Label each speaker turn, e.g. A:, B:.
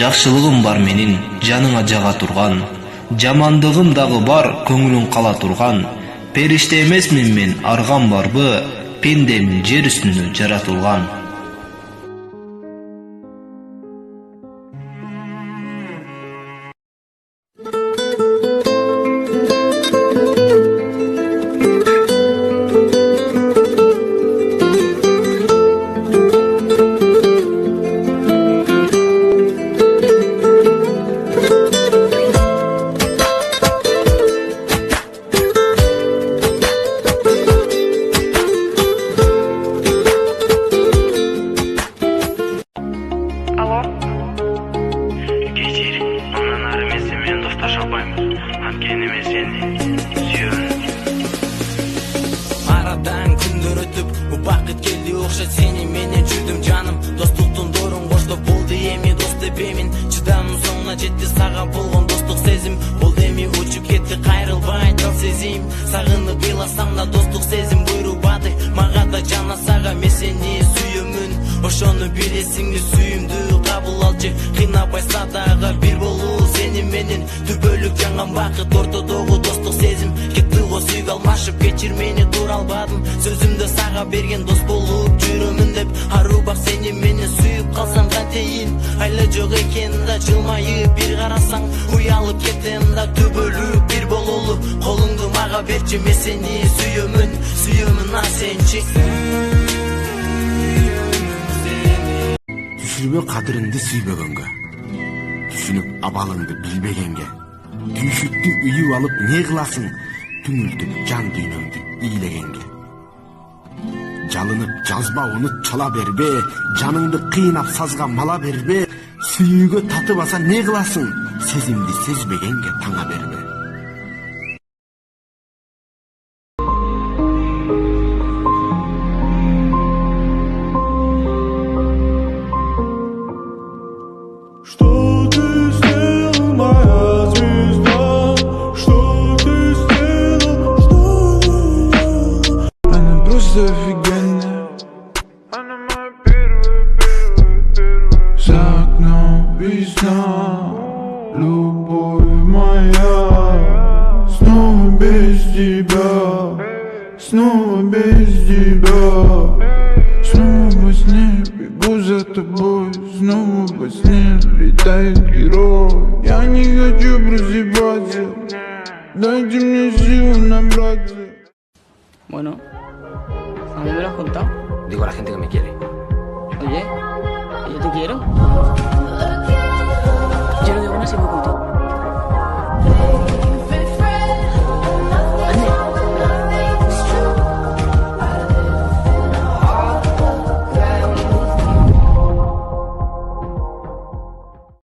A: Жакшылыгым бар менин, жаныңа жага турган. Жамандыгым дагы бар, көңүлүң кала турган. Периште эмесмин мен, аргам барбы, пендемин жер үстүндө жаратылган.
B: Арадан күндөр өтүп, убакыт келди окшойт сени менен жүрдүм жаным. Достуктун доорун коштоп болду эми дос деп эмин. Чыдамым соңуна жетти сага болгон достук сезим. Болду эми учуп кетти кайрылбай дал сезим. Сагынып ыйласам да достук сезим буйрубады мага да жана сага. Мен сени сүйөмүн, ошону билесиңби сүйүмдү кабыл алчы. Кыйнабайса дагы бир болуу сени менен түбөлүк жанган бакыт ортодогу достук сезим. Кетти го сүйгү алмашып кечир мени тура албадым. Сөзүмдө сага берген дос болуп жүрөмүн деп. Арубак сени менен сүйүп калсам кантейин. Айла жок экен да жылмайып бир карасаң, уялып кетем да түбөлүк бир бололу. Колуңду мага берчи, мен сени сүйөмүн, сүйөмүн а сенчи.
C: Түшүрбө кадырыңды сүйбөгөнгө, түшүнүп абалыңды билбегенге. Түйшүктү үйүп алып не кыласың, түңүлтүп жан дүйнөңдү ийлегенге. Жалынып жазба унут чала бербе, жаныңды кыйнап сазга мала бербе. Сүйүүгө татыбаса не кыласың, сезимди сезбегенге таңа бербе.
D: Офигенно. За окном весна, любовь моя. Снова без тебя, снова без тебя. Снова во сне бегу за тобой, снова во сне летает герой. Я не хочу просыпаться, дайте мне силу набраться.
E: Bueno, ¿a mí me lo has contado?
F: Digo a la gente que me quiere.
E: Oye, ¿yo te quiero?